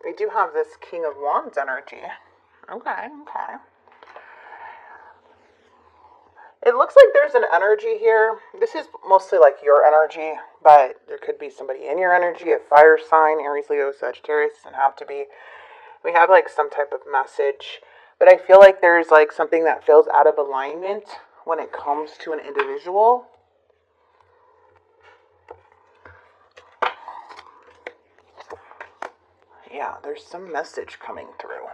We do have this King of Wands energy. Okay. It looks like there's an energy here. This is mostly like your energy, but there could be somebody in your energy, a fire sign, Aries, Leo, Sagittarius, doesn't have to be. We have like some type of message, but I feel like there's like something that feels out of alignment when it comes to an individual. Yeah, there's some message coming through.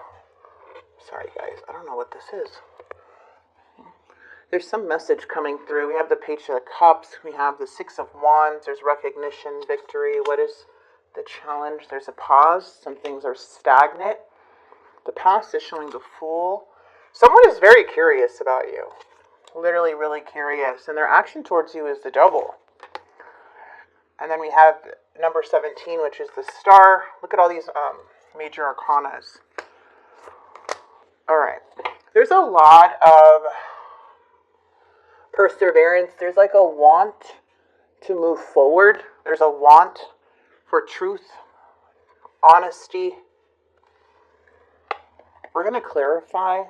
Sorry guys, I don't know what this is. There's some message coming through. We have the Page of Cups. We have the Six of Wands. There's recognition, victory. What is the challenge? There's a pause. Some things are stagnant. The past is showing the Fool. Someone is very curious about you. Literally really curious. And their action towards you is the Devil. And then we have number 17, which is the Star. Look at all these major arcanas. All right. There's a lot of perseverance. There's like a want to move forward. There's a want for truth, honesty. We're going to clarify.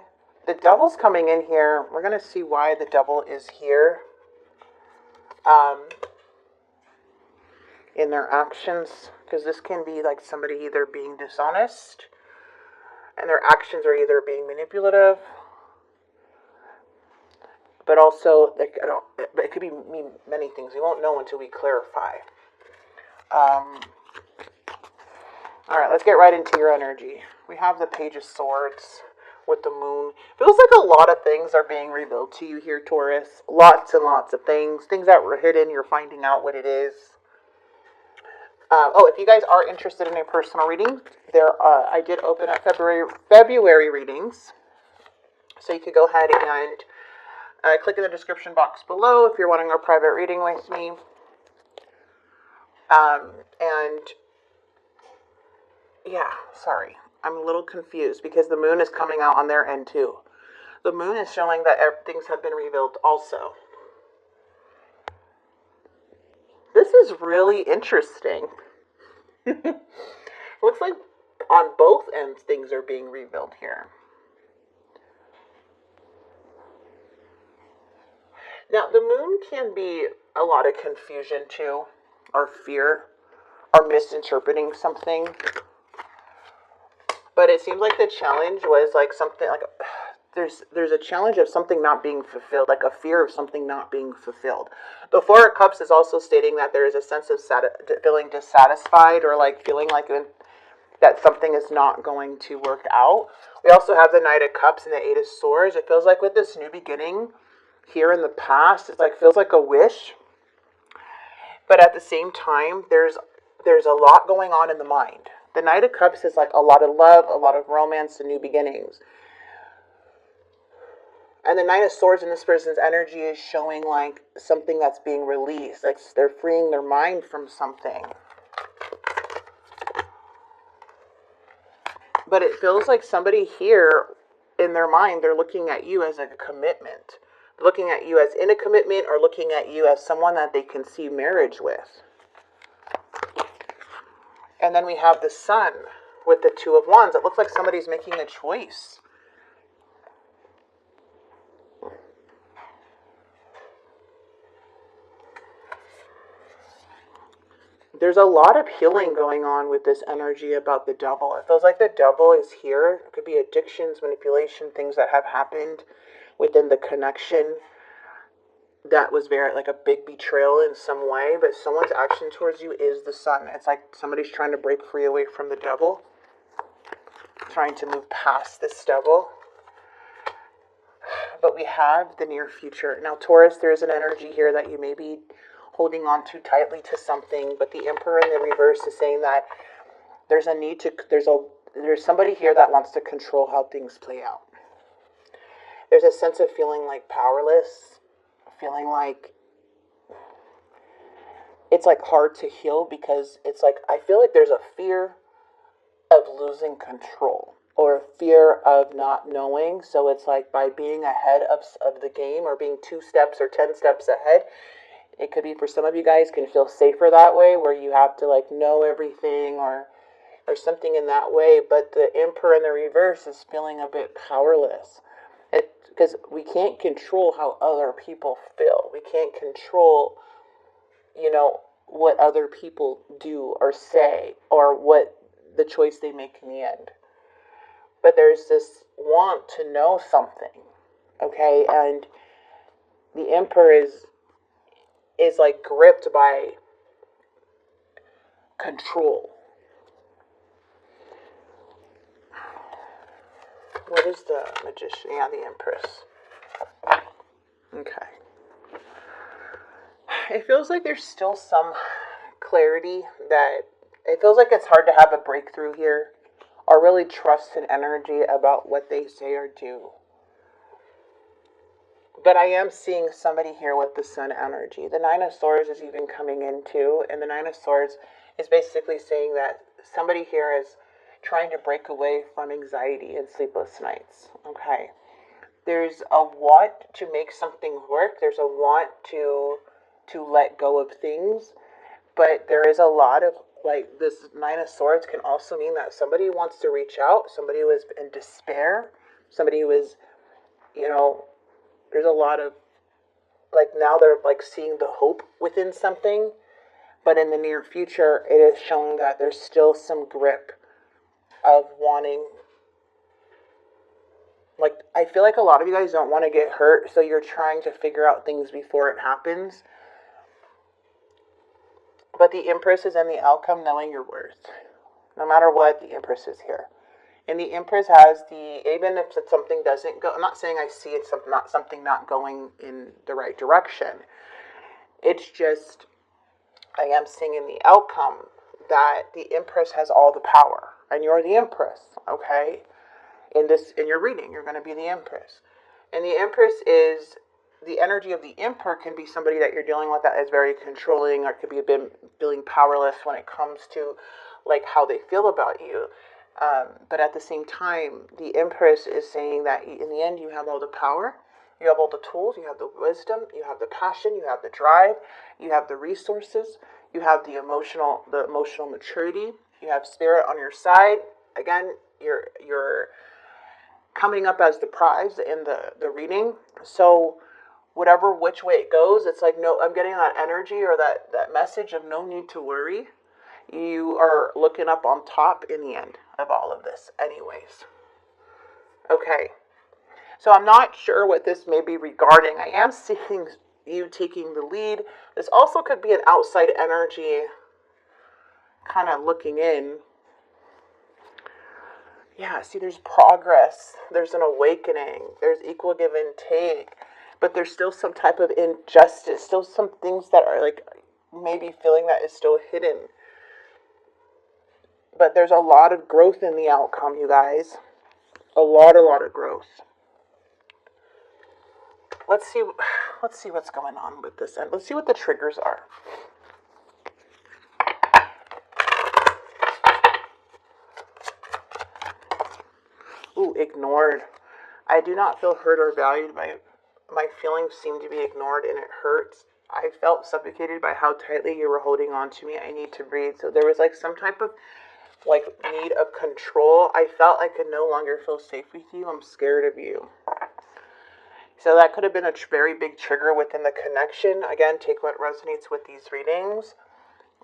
The Devil's coming in here. We're going to see why the Devil is here. In their actions, because this can be like somebody either being dishonest and their actions are either being manipulative, but also like but it could mean many things. We won't know until we clarify. All right, let's get right into your energy. We have the Page of Swords with the Moon. Feels like a lot of things are being revealed to you here, Taurus. Lots and lots of things that were hidden. You're finding out what it is. If you guys are interested in a personal reading, I did open up February readings. So you could go ahead and click in the description box below if you're wanting a private reading with me. Sorry. I'm a little confused because the Moon is coming out on their end too. The Moon is showing that things have been revealed also. This is really interesting. Looks like on both ends things are being revealed here. Now, the Moon can be a lot of confusion too, or fear, or misinterpreting something. But it seems like the challenge was like something like there's a challenge of something not being fulfilled, like a fear of something not being fulfilled. The Four of Cups is also stating that there is a sense of feeling dissatisfied, or like feeling like that something is not going to work out. We also have the Knight of Cups and the Eight of Swords. It feels like with this new beginning here in the past, it's like feels like a wish. But at the same time, there's a lot going on in the mind. The Knight of Cups is like a lot of love, a lot of romance, and new beginnings. And the Knight of Swords in this person's energy is showing like something that's being released. Like they're freeing their mind from something. But it feels like somebody here in their mind, they're looking at you as like a commitment. They're looking at you as in a commitment, or looking at you as someone that they can see marriage with. And then we have the Sun with the Two of Wands. It looks like somebody's making a choice. There's a lot of healing going on with this energy about the Devil. It feels like the Devil is here. It could be addictions, manipulation, things that have happened within the connection that was very like a big betrayal in some way. But someone's action towards you is the Sun. It's like somebody's trying to break free away from the Devil, trying to move past this Devil. But we have the near future. Now, Taurus, there's an energy here that you may be holding on too tightly to something, but the Emperor in the reverse is saying that there's a need to, there's somebody here that wants to control how things play out. There's a sense of feeling like powerless, feeling like it's like hard to heal, because it's like, I feel like there's a fear of losing control, or a fear of not knowing. So it's like by being ahead of the game, or being 2 steps or 10 steps ahead, it could be for some of you guys can feel safer that way, where you have to like know everything, or or something in that way. But the Emperor in the reverse is feeling a bit powerless. Because we can't control how other people feel. We can't control, what other people do or say, or what the choice they make in the end. But there's this want to know something, okay? And the Emperor is like gripped by control. What is the Magician? Yeah, the Empress. Okay. It feels like there's still some clarity, that it feels like it's hard to have a breakthrough here, or really trust in energy about what they say or do. But I am seeing somebody here with the Sun energy. The Nine of Swords is even coming in too, and the Nine of Swords is basically saying that somebody here is trying to break away from anxiety and sleepless nights. Okay. There's a want to make something work. There's a want to let go of things. But there is a lot of, like, this Nine of Swords can also mean that somebody wants to reach out, somebody who is in despair, somebody who is, there's a lot of, like, now they're, like, seeing the hope within something. But in the near future, it is showing that there's still some grip of wanting, like, I feel like a lot of you guys don't want to get hurt, so you're trying to figure out things before it happens. But the Empress is in the outcome, knowing your worth. No matter what, the Empress is here. And the Empress has even if something doesn't go, I'm not saying I see it's something not going in the right direction. It's just, I am seeing in the outcome that the Empress has all the power. And you're the Empress, okay? In your reading, you're going to be the Empress. And the Empress is, the energy of the Emperor can be somebody that you're dealing with that is very controlling, or could be a bit feeling powerless when it comes to, like, how they feel about you. But at the same time, the Empress is saying that in the end, you have all the power, you have all the tools, you have the wisdom, you have the passion, you have the drive, you have the resources, you have the emotional maturity, you have spirit on your side. Again, you're coming up as the prize in the reading. So which way it goes, it's like, no, I'm getting that energy or that message of no need to worry. You are looking up on top in the end of all of this anyways. Okay. So I'm not sure what this may be regarding. I am seeing you taking the lead. This also could be an outside energy kind of looking in. Yeah, see, there's progress. There's an awakening. There's equal give and take. But there's still some type of injustice. Still some things that are, like, maybe feeling that is still hidden. But there's a lot of growth in the outcome, you guys. A lot of growth. Let's see what's going on with this end. Let's see what the triggers are. Ooh, ignored. I do not feel heard or valued. My feelings seem to be ignored, and it hurts. I felt suffocated by how tightly you were holding on to me. I need to breathe. So there was, like, some type of, like, need of control. I felt I could no longer feel safe with you. I'm scared of you. So that could have been a very big trigger within the connection. Again, take what resonates with these readings.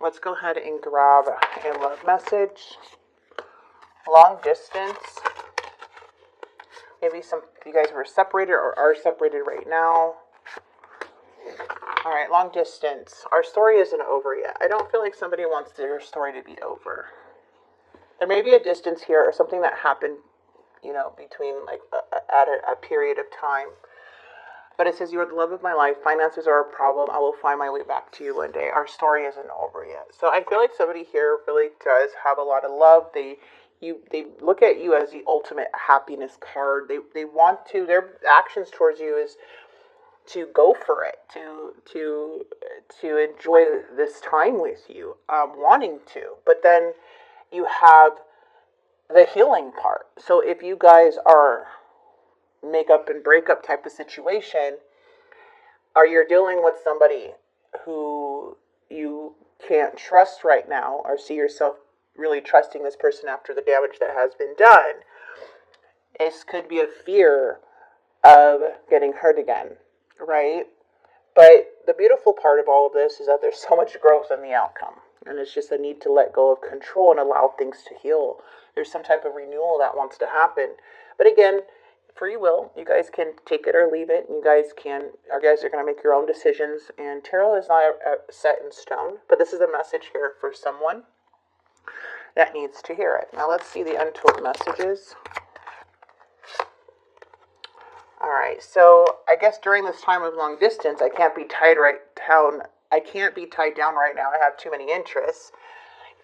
Let's go ahead and grab a love message. Long distance. Maybe some of you guys were separated or are separated right now. All right, long distance. Our story isn't over yet. I don't feel like somebody wants their story to be over. There may be a distance here or something that happened, between, like, at a period of time. But it says, you are the love of my life. Finances are a problem. I will find my way back to you one day. Our story isn't over yet. So I feel like somebody here really does have a lot of love. They look at you as the ultimate happiness card. They want to, their actions towards you is to go for it, to enjoy this time with you, wanting to. But then you have the healing part. So if you guys are make up and break up type of situation, or you're dealing with somebody who you can't trust right now or see yourself really trusting this person after the damage that has been done. This could be a fear of getting hurt again, right? But the beautiful part of all of this is that there's so much growth in the outcome. And it's just a need to let go of control and allow things to heal. There's some type of renewal that wants to happen. But again, free will. You guys can take it or leave it. You guys are going to make your own decisions. And tarot is not set in stone. But this is a message here for someone that needs to hear it. Now let's see the untold messages. Alright, so I guess during this time of long distance, I can't be tied down right now. I have too many interests.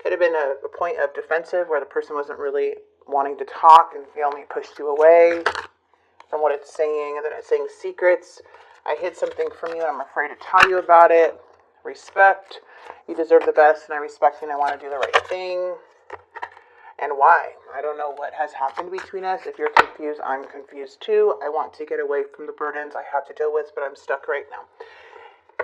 Could have been a point of defensive where the person wasn't really wanting to talk and they only pushed you away from what it's saying. And then it's saying secrets. I hid something from you and I'm afraid to tell you about it. Respect. You deserve the best and I respect you and I want to do the right thing. And why? I don't know what has happened between us. If you're confused, I'm confused too. I want to get away from the burdens I have to deal with, but I'm stuck right now.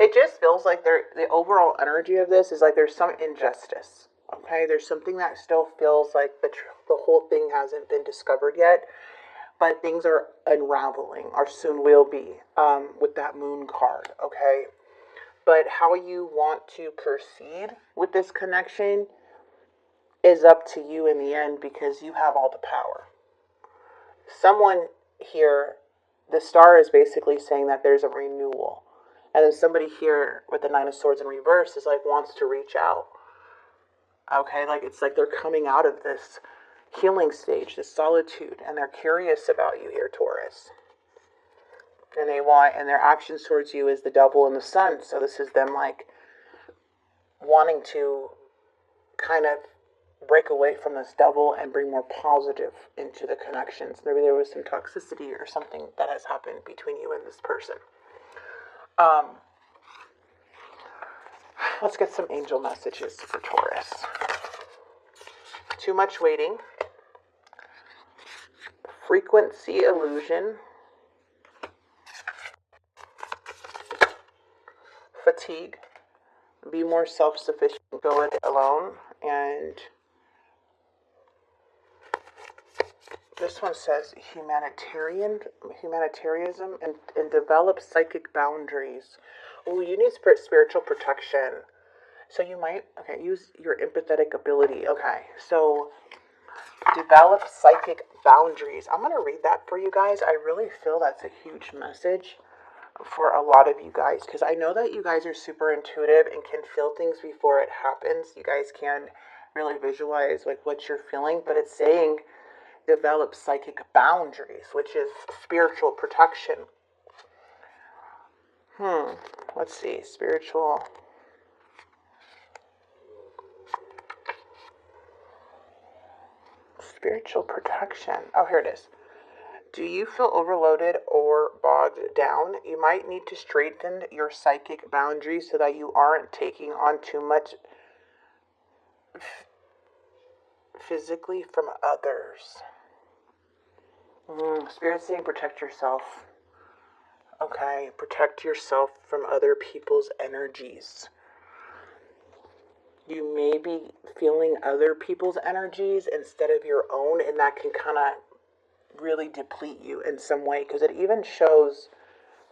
It just feels like the overall energy of this is like there's some injustice. Okay, there's something that still feels like the whole thing hasn't been discovered yet, but things are unraveling, or soon will be, with that moon card. Okay, but how you want to proceed with this connection is up to you in the end because you have all the power. Someone here, the star is basically saying that there's a renewal. And then somebody here with the Nine of Swords in reverse is like wants to reach out. Okay, like it's like they're coming out of this healing stage, this solitude, and they're curious about you here, Taurus. And their actions towards you is the Devil and the Sun. So this is them like wanting to kind of break away from this devil and bring more positive into the connections. Maybe there was some toxicity or something that has happened between you and this person. Let's get some angel messages for Taurus. Too much waiting. Frequency illusion. Fatigue. Be more self-sufficient. Go it alone. And this one says humanitarianism and develop psychic boundaries. Oh, you need spiritual protection. So you might, use your empathetic ability. Okay, so develop psychic boundaries. I'm going to read that for you guys. I really feel that's a huge message for a lot of you guys because I know that you guys are super intuitive and can feel things before it happens. You guys can really visualize like what you're feeling, but it's saying develop psychic boundaries, which is spiritual protection. Let's see, spiritual protection. Oh, here it is. Do you feel overloaded or bogged down? You might need to strengthen your psychic boundaries so that you aren't taking on too much physically from others. Spirit saying protect yourself. Okay, protect yourself from other people's energies. You may be feeling other people's energies instead of your own, and that can kind of really deplete you in some way, because it even shows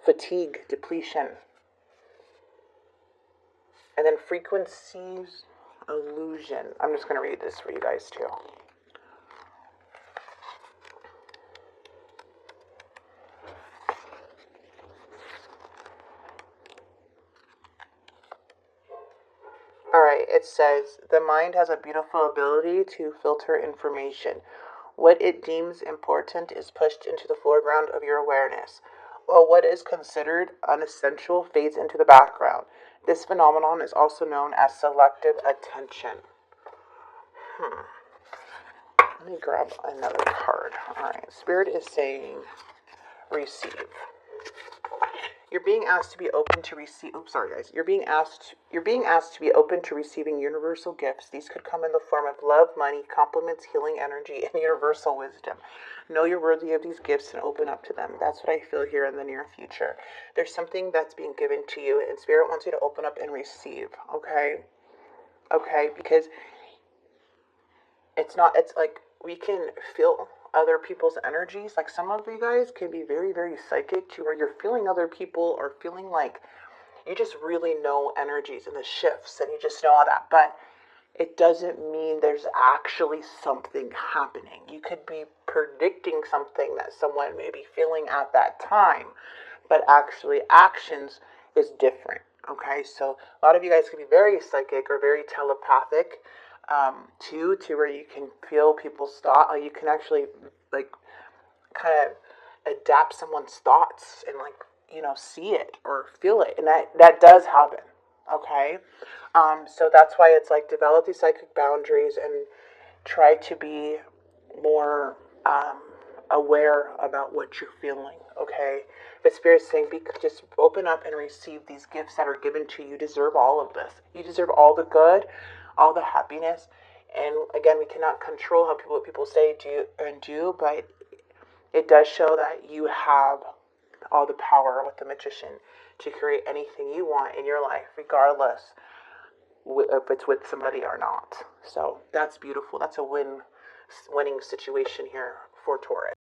fatigue, depletion. And then frequencies, illusion. I'm just going to read this for you guys too. Alright, it says, the mind has a beautiful ability to filter information. What it deems important is pushed into the foreground of your awareness, while what is considered unessential fades into the background. This phenomenon is also known as selective attention. Let me grab another card. Alright, Spirit is saying, receive. You're being asked to be open to receive. Oops, sorry guys. You're being asked to be open to receiving universal gifts. These could come in the form of love, money, compliments, healing energy, and universal wisdom. Know you're worthy of these gifts and open up to them. That's what I feel here in the near future. There's something that's being given to you, and Spirit wants you to open up and receive. Okay, because it's like we can feel other people's energies. Like some of you guys can be very, very psychic to where you're feeling other people or feeling like you just really know energies and the shifts and you just know all that. But it doesn't mean there's actually something happening. You could be predicting something that someone may be feeling at that time, but actually actions is different. Okay, so a lot of you guys can be very psychic or very telepathic, to where you can feel people's thought. Like you can actually like kind of adapt someone's thoughts and like see it or feel it, and that does happen. Okay, so that's why it's like develop these psychic boundaries and try to be more aware about what you're feeling. Okay, the spirit's saying, just open up and receive these gifts that are given to you. You deserve all of this. You deserve all the good, all the happiness. And again, we cannot control what people say, do and do, but it does show that you have all the power with the magician to create anything you want in your life, regardless if it's with somebody or not. So that's beautiful. That's a winning situation here for Taurus.